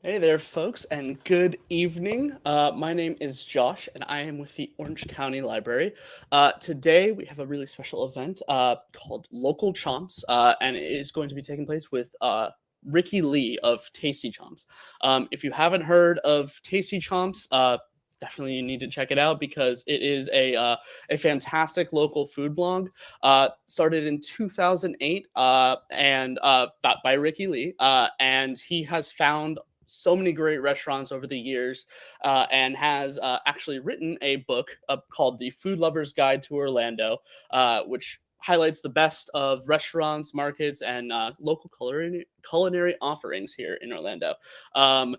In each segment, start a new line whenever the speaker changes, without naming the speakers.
Hey there, folks, and good evening. My name is Josh, and I am with the Orange County Library. Today, we have a really special event called Local Chomps, and it is going to be taking place with Ricky Lee of Tasty Chomps. If you haven't heard of Tasty Chomps, definitely you need to check it out because it is a fantastic local food blog. Started in 2008 and by Ricky Lee, and he has found so many great restaurants over the years, and has actually written a book called The Food Lover's Guide to Orlando, which highlights the best of restaurants, markets, and local culinary offerings here in Orlando. Um,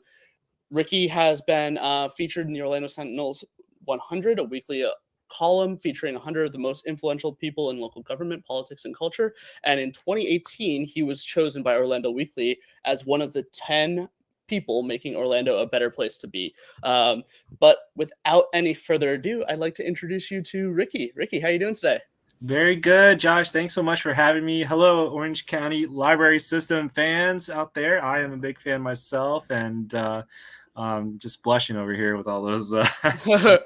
Ricky has been featured in the Orlando Sentinel's 100, a weekly column featuring 100 of the most influential people in local government, politics, and culture. And in 2018, he was chosen by Orlando Weekly as one of the 10 people making Orlando a better place to be. But without any further ado, I'd like to introduce you to Ricky. Ricky, how you doing today?
Very good, Josh. Thanks so much for having me. Hello, Orange County Library System fans out there. I am a big fan myself, and just blushing over here with all those. Thank
I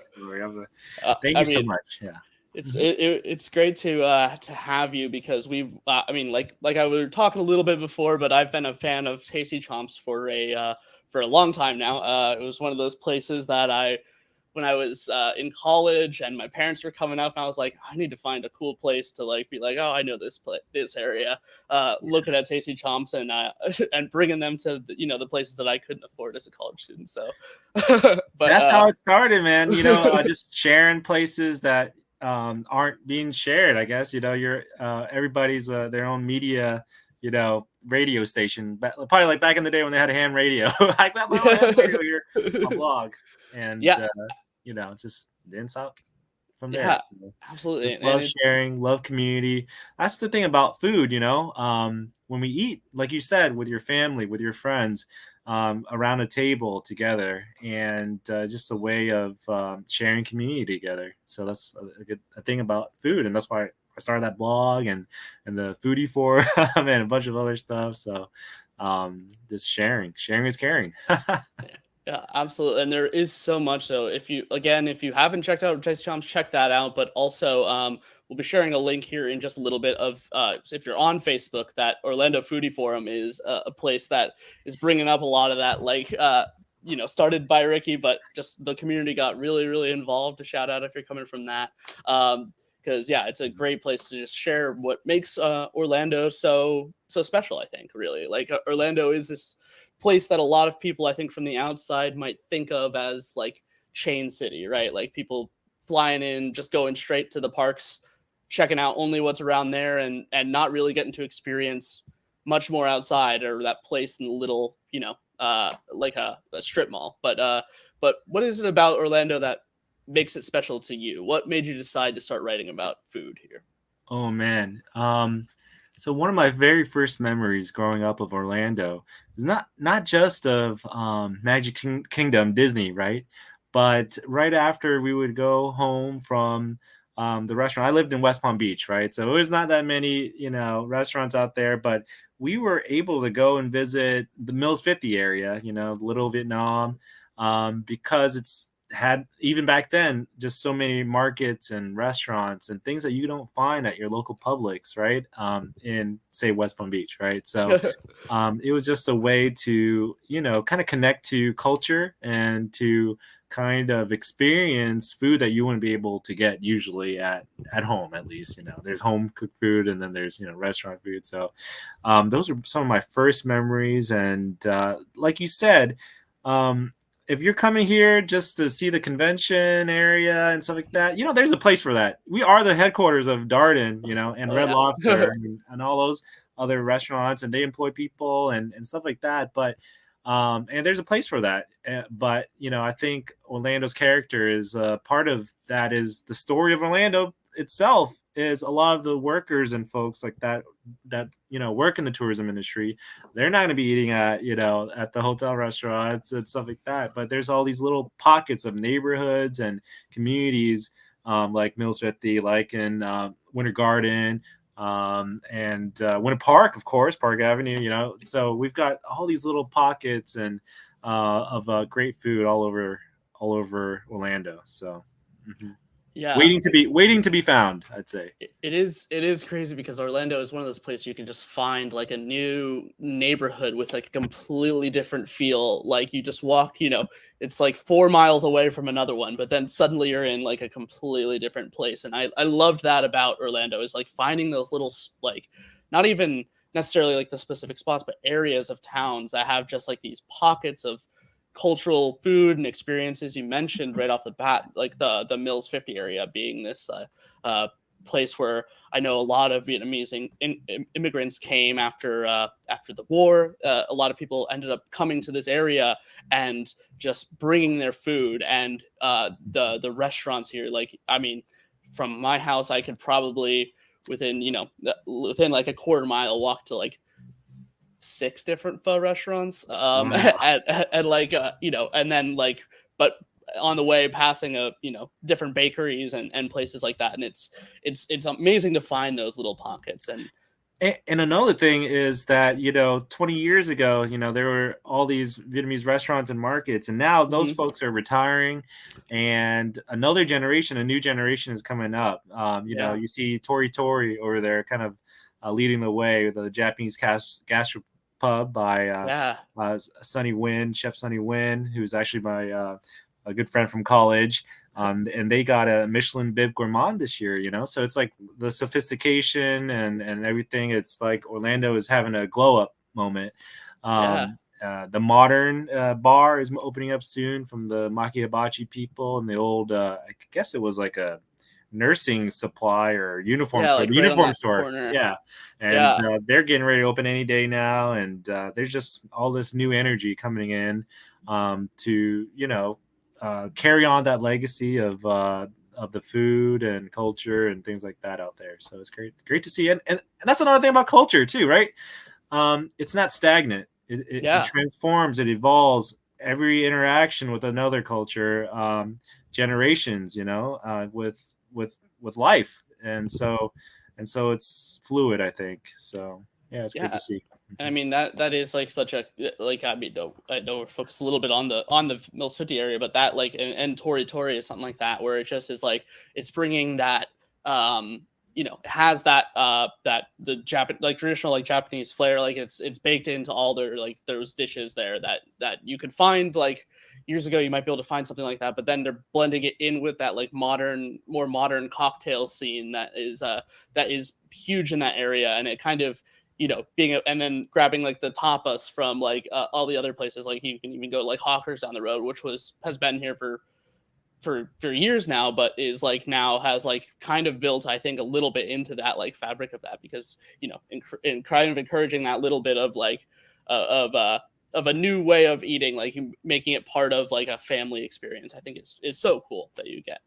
you so
mean,
much. Yeah.
it's great to have you because we've I mean like I was talking a little bit before, but I've been a fan of Tasty Chomps for a long time now. It was one of those places that I when I was in college and my parents were coming up, and I was like, I need to find a cool place to like be like, oh, I know this area. Looking at Tasty Chomps and and bringing them to the places that I couldn't afford as a college student. So, but
That's how it started, man. Just sharing places that aren't being shared. I guess you're everybody's their own media. Radio station. Probably like back in the day when they had a ham radio. Like that, I have radio here, a blog, and
yeah,
just didn't stop from there.
yeah,
So
absolutely,
just
and
love
it's
sharing, love community. That's the thing about food, when we eat, like you said, with your family, with your friends, around a table together, and just a way of sharing community together. So that's a thing about food, and that's why I started that blog and the foodie forum and a bunch of other stuff. So just sharing is caring.
Yeah, absolutely. And there is so much. So if you haven't checked out Tasty Chomps, check that out. But also, we'll be sharing a link here in just a little bit of, if you're on Facebook, that Orlando Foodie Forum is a place that is bringing up a lot of that, started by Ricky, but just the community got really, really involved. A shout out if you're coming from that. Because yeah, it's a great place to just share what makes Orlando so special. I think really like Orlando is this place that a lot of people I think from the outside might think of as like chain city, right? Like people flying in, just going straight to the parks, checking out only what's around there, and not really getting to experience much more outside or that place in the little, like a strip mall. But what is it about Orlando that makes it special to you? What made you decide to start writing about food here?
Oh man. So one of my very first memories growing up of Orlando is not just of Kingdom Disney, right? But right after we would go home from the restaurant, I lived in West Palm Beach, right? So there's not that many, restaurants out there, but we were able to go and visit the Mills 50 area, Little Vietnam, because it's had even back then just so many markets and restaurants and things that you don't find at your local Publix, right? In say West Palm Beach, right? So it was just a way to kind of connect to culture and to kind of experience food that you wouldn't be able to get usually at home. At least there's home cooked food and then there's restaurant food. So those are some of my first memories. And like you said, if you're coming here just to see the convention area and stuff like that, there's a place for that. We are the headquarters of Darden, and
Oh
Red
yeah.
Lobster and all those other restaurants, and they employ people and stuff like that. But and there's a place for that. But I think Orlando's character is part of that. Is the story of Orlando itself is a lot of the workers and folks like that work in the tourism industry. They're not going to be eating at the hotel restaurants and stuff like that, but there's all these little pockets of neighborhoods and communities, like Mills 50, like in Winter Garden, and Winter Park, of course, Park Avenue. So we've got all these little pockets and great food all over Orlando. So mhm.
Yeah,
waiting to be found, I'd say.
it is crazy because Orlando is one of those places you can just find like a new neighborhood with like a completely different feel. Like you just walk, it's like 4 miles away from another one, but then suddenly you're in like a completely different place. And I loved that about Orlando is like finding those little like not even necessarily like the specific spots, but areas of towns that have just like these pockets of cultural food and experiences. You mentioned right off the bat, like the Mills 50 area being this uh, place where I know a lot of Vietnamese immigrants came after the war. A lot of people ended up coming to this area and just bringing their food and the restaurants here. Like I mean, from my house, I could probably within like a quarter mile walk to like 6 different pho restaurants
Wow.
and like and then like but on the way passing different bakeries and places like that, and it's amazing to find those little pockets. And
And another thing is that 20 years ago, there were all these Vietnamese restaurants and markets, and now those
mhm,
folks are retiring, and another generation, a new generation, is coming up.
yeah,
You see Tori Tori over there, kind of leading the way, the Japanese gastropub by
yeah,
Sonny Wynn, Chef Sonny Wynn, who's actually my a good friend from college. And they got a Michelin Bib Gourmand this year, so it's like the sophistication and everything. It's like Orlando is having a glow up moment.
yeah,
The modern bar is opening up soon from the Maki Hibachi people, and the old, I guess it was like a nursing supply or uniform
yeah,
store,
like
the
right on
uniform
that
store.
corner.
Yeah. And
Yeah,
they're getting ready to open any day now. And there's just all this new energy coming in to, carry on that legacy of the food and culture and things like that out there. So it's great to see. And that's another thing about culture too, right? It's not stagnant. It
yeah,
transforms. It evolves. Every interaction with another culture, generations, with life, and so it's fluid. I think so. Yeah, it's great to
yeah.
see.
And I mean that is like such a like I mean no, I know we're focused a little bit on the Mills 50 area, but that like and Tori Tori is something like that where it just is like it's bringing that has that the Japan like traditional like Japanese flair, like it's baked into all their like those dishes there that you could find like years ago. You might be able to find something like that, but then they're blending it in with that like more modern cocktail scene that is huge in that area. And it kind of and then grabbing like the tapas from like all the other places. Like you can even go to like Hawkers down the road, which has been here for years now, but is like now has like kind of built, I think, a little bit into that like fabric of that, because in kind of encouraging that little bit of like of a new way of eating, like making it part of like a family experience. I think it's so cool that you get.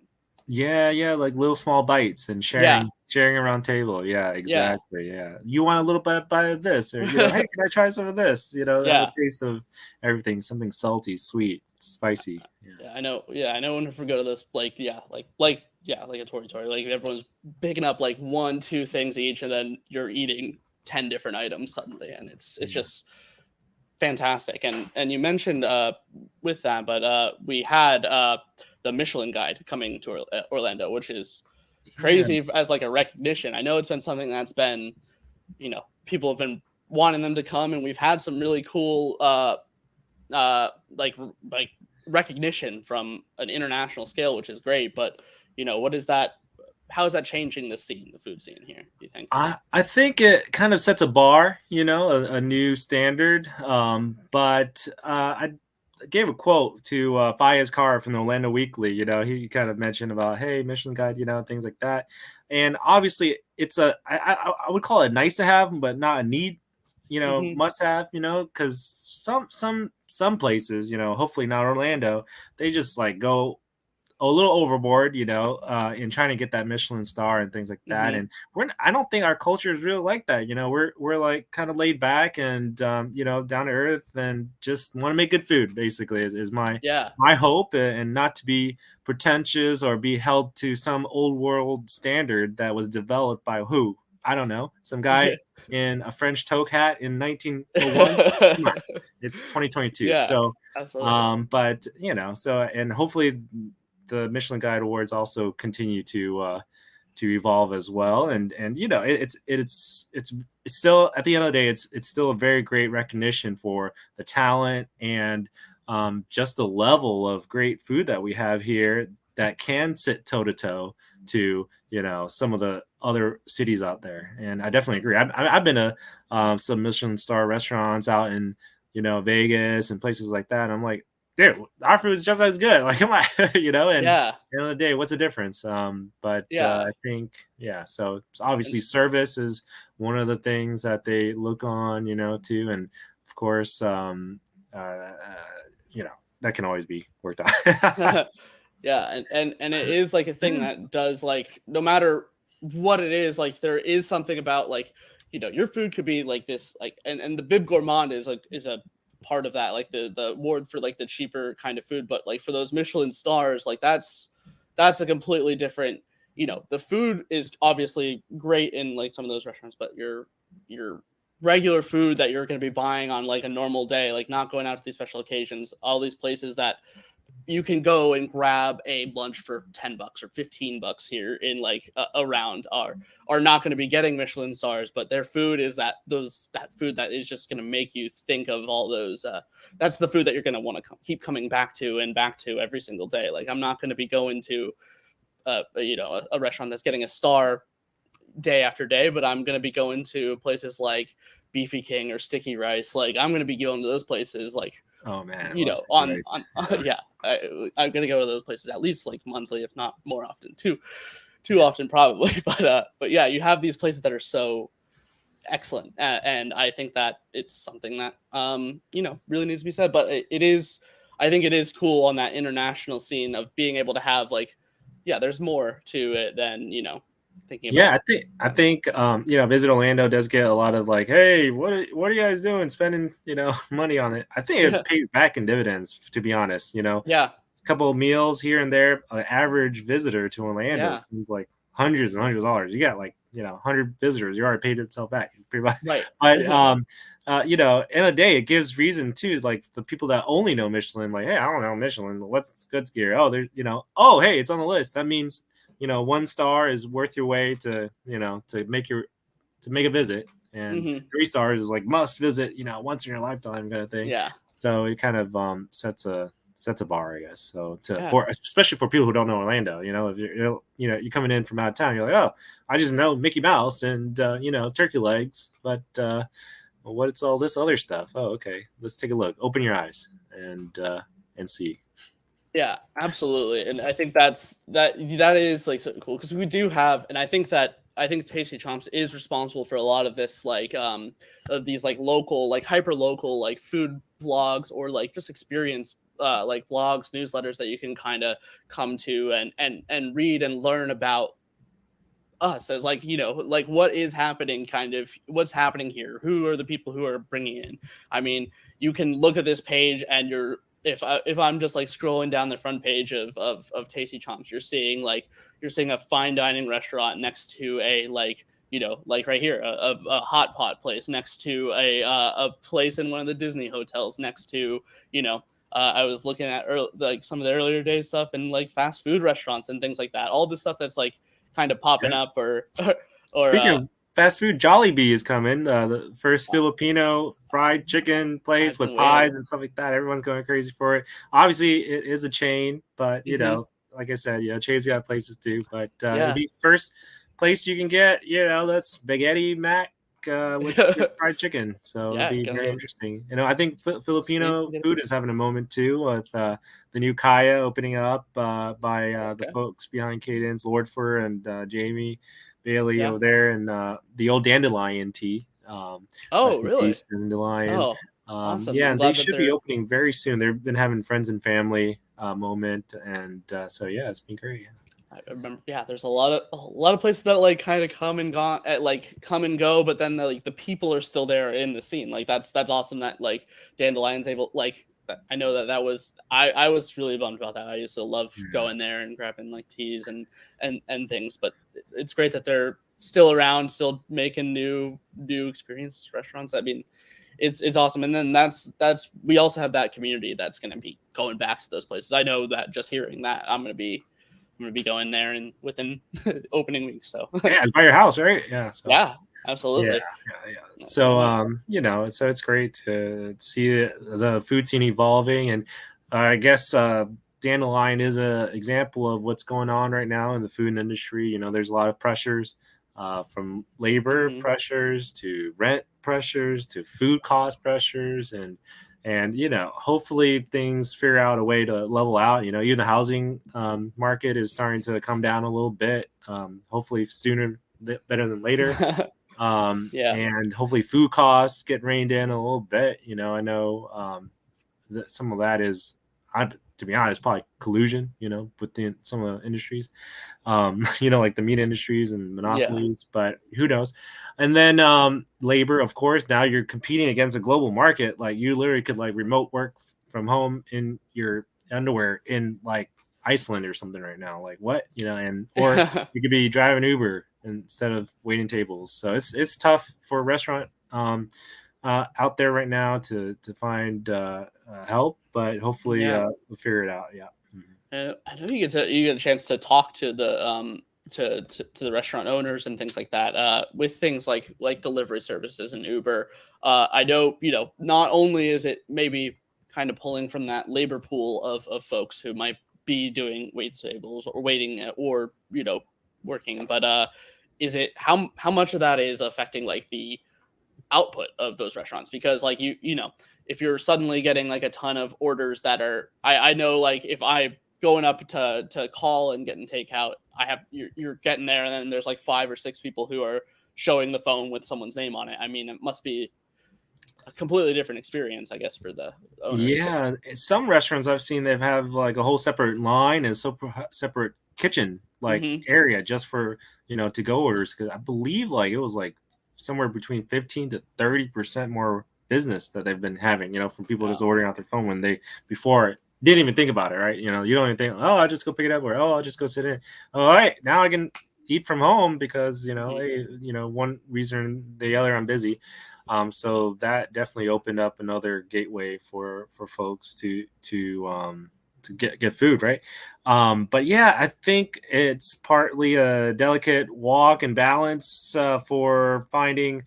Yeah, like little small bites and
Yeah,
sharing around table. Yeah,
yeah.
exactly. Yeah, you want a little bite of this, or hey, can I try some of this? Have a
Yeah.
taste of everything, something salty, sweet, spicy. Yeah.
Yeah, I know. Yeah, I know. When we go to this, like a Tori Tori, like everyone's picking up like one, two things each, and then you're eating 10 different items suddenly, and it's
Yeah.
just fantastic. And you mentioned with that, but we had the Michelin Guide coming to Orlando, which is
Yeah.
crazy as like a recognition. I know it's been something that's been people have been wanting them to come, and we've had some really cool like recognition from an international scale, which is great. But what is that? How is that changing the scene, the food scene here? Do you think?
I think it kind of sets a bar, a new standard. But I gave a quote to Fayez Carr from the Orlando Weekly. He kind of mentioned about, hey, Michelin Guide, things like that. And obviously, I would call it nice to have, but not a need,
Hmm.
must have, because some places, hopefully not Orlando, they just like go a little overboard, in trying to get that Michelin star and things like that.
Hmm.
And I don't think our culture is really like that. We're like kind of laid back and down to earth and just want to make good food. Basically, is
Yeah.
my hope, and not to be pretentious or be held to some old world standard that was developed by who. I don't know, some guy in a French toque hat in 1901. Come on, it's 2022.
Yeah,
So,
absolutely.
but so and hopefully the Michelin Guide Awards also continue to evolve as well. And it's still, at the end of the day, it's still a very great recognition for the talent and just the level of great food that we have here that can sit toe to toe to some of the other cities out there. And I definitely agree. I've been to some Michelin star restaurants out in Vegas and places like that. And I'm like, dude, our food is just as good. Like, come on, and at
Yeah,
the end of the day, what's the difference? But
yeah,
I think, yeah, so obviously service is one of the things that they look on, too. And of course, uh, uh, you know, that can always be worked on.
yeah, and it is like a thing that does, like, no matter what it is, like there is something about, like, your food could be like this, like, and the Bib Gourmand is like is a part of that, like the award for like the cheaper kind of food, but like for those Michelin stars, like that's a completely different. The food is obviously great in like some of those restaurants, but your regular food that you're going to be buying on like a normal day, like not going out to these special occasions, all these places that you can go and grab a lunch for $10 or $15 here in like around are not going to be getting Michelin stars, but their food is that food that is just going to make you think of all those. That's the food that you're going to want to keep coming back to and back to every single day. Like I'm not going to be going to a restaurant that's getting a star day after day, but I'm going to be going to places like Beefy King or Sticky Rice. Like I'm going to be going to those places like
Oh man, I love sticky
on
rice. Yeah.
yeah, I'm gonna go to those places at least like monthly, if not more often. Too often probably, but yeah, you have these places that are so excellent, and I think that it's something that really needs to be said. But it is, I think it is cool on that international scene of being able to have like, yeah, there's more to it than thinking
Yeah,
about.
I think Visit Orlando does get a lot of like, hey, what are you guys doing spending, money on it? I think
Yeah,
it pays back in dividends, to be honest.
yeah,
A couple of meals here and there, an average visitor to Orlando
yeah,
spends like hundreds and hundreds of dollars. You got like, 100 visitors, you already paid itself back pretty much.
right,
But in a day, it gives reason to like the people that only know Michelin, like, hey, I don't know Michelin, what's good gear? Oh, there's, oh, hey, it's on the list. That means, 1 star is worth your way to, to make a visit, and
hmm
3 stars is like must visit, once in your lifetime kind of thing.
yeah,
So it kind of sets a bar, I guess. So
yeah,
for especially for people who don't know Orlando, if you're coming in from out of town, you're like, oh, I just know Mickey Mouse and turkey legs, but what's all this other stuff? Oh, okay, let's take a look. Open your eyes and see.
yeah, absolutely. And I think that is like so cool because we do have, and I think Tasty Chomps is responsible for a lot of this, like of these like local, like hyper local, like food blogs or like just experience like blogs, newsletters that you can kind of come to and read and learn about us as like like what is happening, kind of what's happening here, who are the people who are bringing in. I mean, you can look at this page and you're, if I'm just like scrolling down the front page of Tasty Chomps, you're seeing a fine dining restaurant next to a like like right here a hot pot place next to a place in one of the Disney hotels next to I was looking at like some of the earlier days stuff and like fast food restaurants and things like that, all this stuff that's like kind of popping
Yeah.
up or
Speaking of fast food, Jollibee is coming. The first Filipino fried chicken place
I've
with
been waiting.
pies and stuff like that. Everyone's going crazy for it. Obviously, it is a chain, but
Hmm.
like I said, chains got places too. But it'll
Yeah.
be first place you can get. That's spaghetti mac with fried chicken. So it'll
Yeah,
be
gonna
very
go
interesting. I think
sweet
Filipino
spaghetti.
food is having a moment too with the new Kaya opening up by the
Okay.
folks behind Cadence, Lordfer, and Jamie Bailey
Yeah.
over there, and the old Dandelion tea.
Oh,
Rest in
really?
peace, Dandelion.
Oh, awesome.
Yeah,
I'm
and they
glad that
should be
they're
opening very soon. They've been having friends and family moment, and so yeah, it's been great.
I remember, yeah, there's a lot of places that like kind of come and gone at like come and go, but then like the people are still there in the scene. Like that's awesome that like Dandelion's able, like I know that was I was really bummed about that. I used to love
Yeah.
going there and grabbing like teas and things, but it's great that they're still around, still making new experience restaurants. I mean, it's awesome. And then that's we also have that community that's going to be going back to those places. I know that just hearing that, I'm gonna be going there and within opening week. So
Yeah, it's by your house, right? Yeah. So
yeah,
yeah,
absolutely.
yeah.
I can't
So
wait.
so it's great to see the food scene evolving, and I guess Dandelion is a example of what's going on right now in the food industry. There's a lot of pressures, from labor
Hmm.
pressures to rent pressures to food cost pressures, and hopefully things figure out a way to level out. Even the housing market is starting to come down a little bit. Hopefully sooner better than later.
Yeah.
And hopefully food costs get reined in a little bit. I know that some of that is, to be honest, probably collusion, within some of the industries, like the meat industries and
Yeah.
monopolies, but who knows? And then labor, of course, now you're competing against a global market. Like you literally could like remote work from home in your underwear in like Iceland or something right now. Like what, and or you could be driving Uber instead of waiting tables. So it's tough for a restaurant out there right now to find help, but hopefully
Yeah.
we'll figure it out. Yeah. Mhm.
I know you get a chance to talk to the to the restaurant owners and things like that with things like delivery services and Uber. I know not only is it maybe kind of pulling from that labor pool of folks who might be doing wait tables or waiting or working, but is it how much of that is affecting like the output of those restaurants? Because like if you're suddenly getting like a ton of orders that are I know like if I going up to call and getting takeout, I have you're getting there and then there's like 5 or 6 people who are showing the phone with someone's name on it. I mean, it must be a completely different experience, I guess, for the owners.
Yeah, some restaurants I've seen they've have like a whole separate line and separate kitchen like
Hmm.
area just for to go orders, because I believe like it was like somewhere between 15 to 30% more business that they've been having, from people just
Wow.
ordering out their phone when they before didn't even think about it, right? You don't even think, oh, I'll just go pick it up, or oh, I'll just go sit in. All right, now I can eat from home because
Hmm.
hey, one reason or the other I'm busy. So that definitely opened up another gateway for folks to get food, right? But yeah, I think it's partly a delicate walk and balance for finding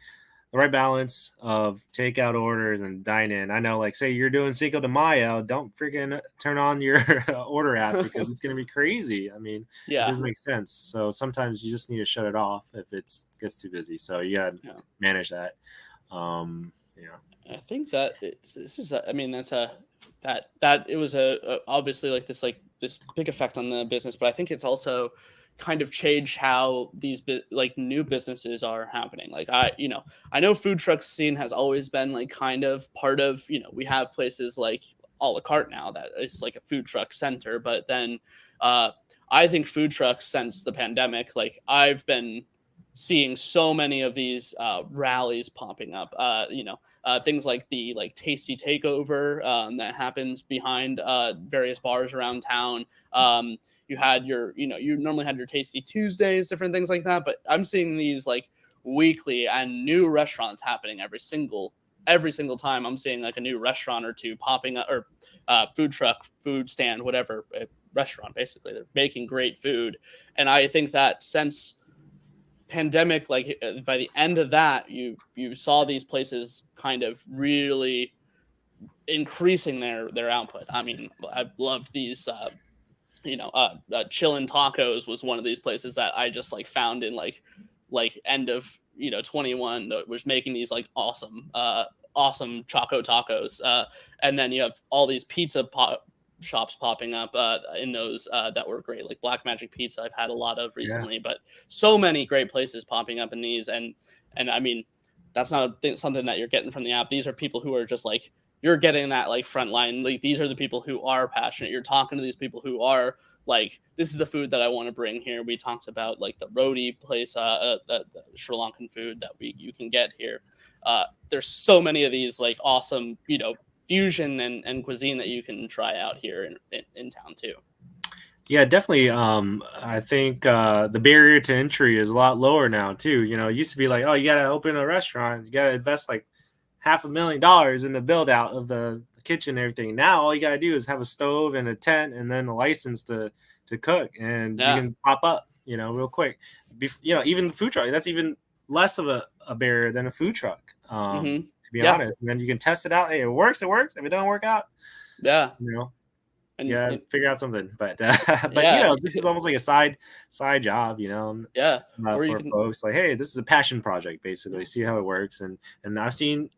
the right balance of takeout orders and dine in. I know, like, say you're doing Cinco de Mayo, don't freaking turn on your order app because it's going to be crazy. I mean, it
Yeah.
doesn't make sense. So sometimes you just need to shut it off if it gets too busy. So you got to
Yeah.
manage that. Yeah.
I think that this is I mean that's a that it was a obviously like this big effect on the business, but I think it's also kind of changed how these like new businesses are happening. Like I know food truck scene has always been like kind of part of we have places like a la carte now that is like a food truck center, but then uh I think food trucks since the pandemic, like I've been seeing so many of these rallies popping up. Things like the like Tasty Takeover that happens behind various bars around town. You had you normally had your Tasty Tuesdays, different things like that. But I'm seeing these like weekly and new restaurants happening every single time. I'm seeing like a new restaurant or two popping up or food truck, food stand, whatever. Restaurant basically they're making great food, and I think that since pandemic, like by the end of that, you saw these places kind of really increasing their output. I mean, I loved these chillin' tacos was one of these places that I just like found in like end of 21 that was making these like awesome choco tacos, and then you have all these shops popping up in those that were great, like Black Magic Pizza I've had a lot of
Yeah.
recently, but so many great places popping up in these, and I mean that's not something that you're getting from the app. These are people who are just like you're getting that like front line. Like these are the people who are passionate. You're talking to these people who are like, this is the food that I want to bring here. We talked about like the roti place, the Sri Lankan food that you can get here. There's so many of these like awesome, fusion and cuisine that you can try out here in town too.
Yeah, definitely. I think the barrier to entry is a lot lower now too. It used to be like, oh, you gotta open a restaurant, you gotta invest like $500,000 in the build out of the kitchen and everything. Now all you gotta do is have a stove and a tent and then a license to cook, and you
Yeah.
can pop up, real quick. Even the food truck, that's even less of a barrier than a food truck. To be
Yeah.
honest, and then you can test it out. Hey, it works. It works. If it don't work out,
Yeah.
you know,
And,
yeah,
and
figure out something. But but
yeah.
this is almost like a side job,
Yeah. Or you
for
can.
folks. Like, hey, this is a passion project, basically.
Yeah.
See how it works. And I've seen,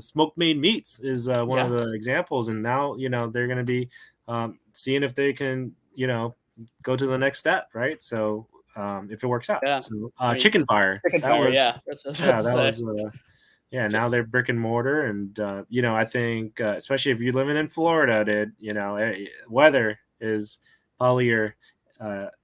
smoked made meats is one of
Yeah.
the examples, and now they're going to be seeing if they can go to the next step, right? So if it works out.
Yeah.
So
I mean,
chicken fire,
chicken
that
fire.
was
Yeah. That's what I was about
yeah,
to
that
say.
was. Yeah, now they're
Just
brick and mortar, and I think especially if you're living in Florida, dude, weather is probably your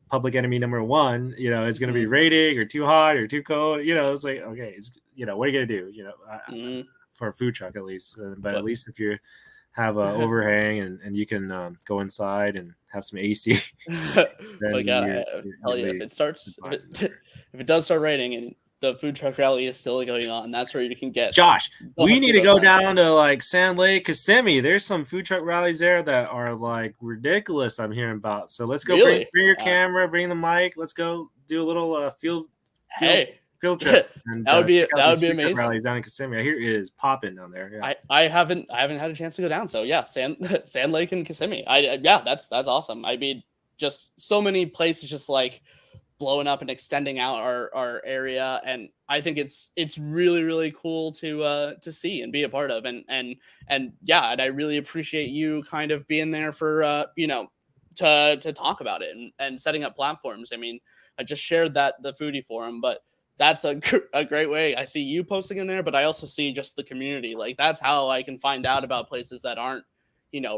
public enemy number one. It's going to be
mhm,
raining or too hot or too cold. It's like, okay, it's what are you going to do?
mhm.
For a food truck at least, but at
But
least if you have a overhang and you can go inside and have some AC,
but
then
God,
you're
I tell
you're
you, if
really
it starts,
fine.
if it does start raining and the food truck rally is still going on, that's where you can get
Josh, we need
get
to
those
go
lines.
down to like Sand Lake, Kissimmee. There's some food truck rallies there that are like ridiculous. I'm hearing about. So let's go. Bring
Really?
your camera, bring the mic. Let's go do a little field
Hey,
field trip
that
and
would be
check out these food truck
amazing.
rallies down in Kissimmee. I hear it is popping down there. Yeah.
I haven't had a chance to go down. So yeah, Sand Lake and Kissimmee. Yeah, that's awesome. I mean, just so many places just like blowing up and extending out our area, and I think it's really really cool to see and be a part of, and yeah, and I really appreciate you kind of being there for to talk about it and setting up platforms. I mean, I just shared that the foodie forum, but that's a great way. I see you posting in there, but I also see just the community. Like that's how I can find out about places that aren't,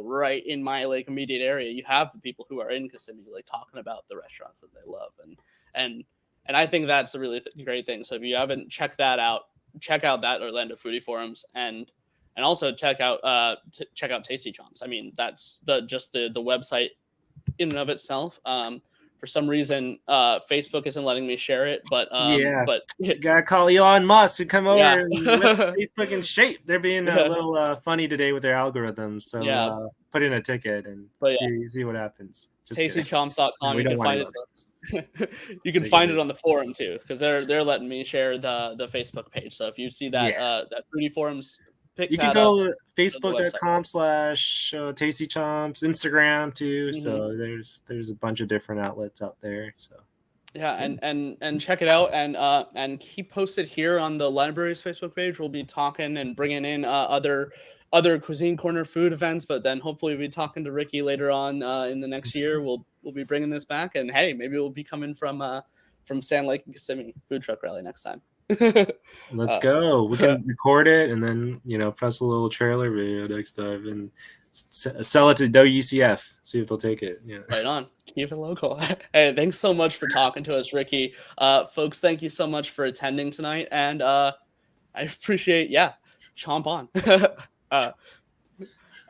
right in my like immediate area. You have the people who are in Kissimmee like talking about the restaurants that they love, and and I think that's a really great thing. So if you haven't checked that out, check out that Orlando Foodie Forums, and also check out Tasty Chomps. I mean, that's the website in and of itself. For some reason, Facebook isn't letting me share it,
Yeah,
but
gotta call Elon Musk to come over
yeah,
and whip Facebook in shape. They're being a
yeah,
little funny today with their algorithms. So
yeah.
put in a ticket and
But yeah,
see what happens. Just kidding. No,
tastychomps.com.
we
You
don't
can
want
find
Elon
it.
Musk.
You can
Take it
find it
easy.
on the forum too, because they're letting me share the Facebook page. So if you see that
Yeah.
that Foodie Forums, pick
You can
that up
go to
on the website.
facebook.com/, Tasty Chomps, Instagram too.
Hmm.
So there's a bunch of different outlets out there. So
Yeah,
yeah.
and check it out, and keep posted here on the library's Facebook page. We'll be talking and bringing in other cuisine corner food events, but then hopefully we'll be talking to Ricky later on in the next year. We'll be bringing this back, and hey, maybe we'll be coming from Sand Lake and Kissimmee food truck rally next time.
Let's
uh,
go. We can record it and then press a little trailer video next time and sell it to WCF. See if they'll take it. Yeah.
Right on. Keep it local. Hey, thanks so much for talking to us, Ricky. Folks, thank you so much for attending tonight, and I appreciate. Yeah, chomp on. uh,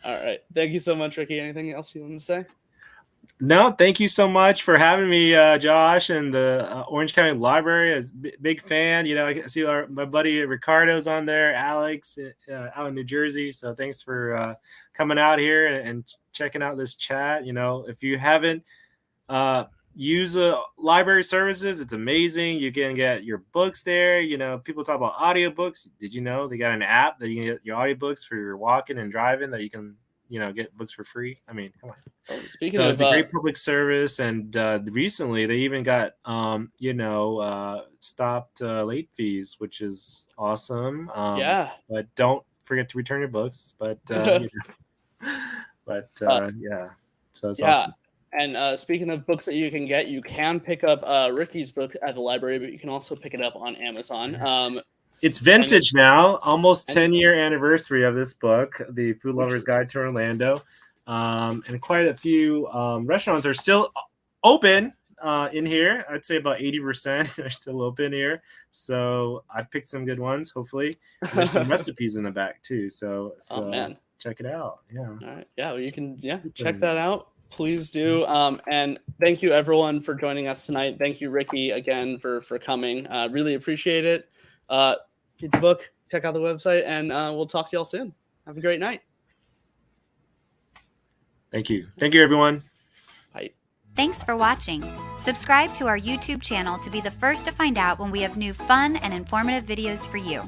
all right. Thank you so much, Ricky. Anything else you want to say?
No, thank you so much for having me, Josh, and the Orange County Library. I was big fan. I see my buddy Ricardo's on there, Alex, out in New Jersey. So thanks for coming out here and checking out this chat. If you haven't used library services, it's amazing. You can get your books there. People talk about audiobooks. Did you know they got an app that you can get your audiobooks for your walking and driving that you can get books for free? I mean, come on.
Oh, speaking
So it's
of
a great public service, and recently they even got stopped late fees, which is awesome.
yeah.
But don't forget to return your books. But
uh,
yeah, so it's
yeah.
awesome.
And speaking of books that you can get, you can pick up Ricky's book at the library, but you can also pick it up on Amazon.
It's
And
vintage
it's
now, almost
and
10-year anniversary of this book, The Food
which
Lover's
is
Guide to Orlando. And quite a few restaurants are still open in here. I'd say about 80% are still open here. So I picked some good ones, hopefully. And there's some recipes in the back too. So
oh man.
check it out. Yeah.
All right. Yeah, well, you can check
And
that out. Please do. And thank you everyone for joining us tonight. Thank you, Ricky, again for coming. Really appreciate it. Read the book, check out the website, and we'll talk to y'all soon. Have a great night.
Thank you. Thank you, everyone.
Bye.
Thanks for watching. Subscribe to our YouTube channel to be the first to find out when we have new fun and informative videos for you.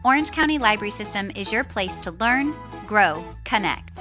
Orange County Library System is your place to learn, grow, connect.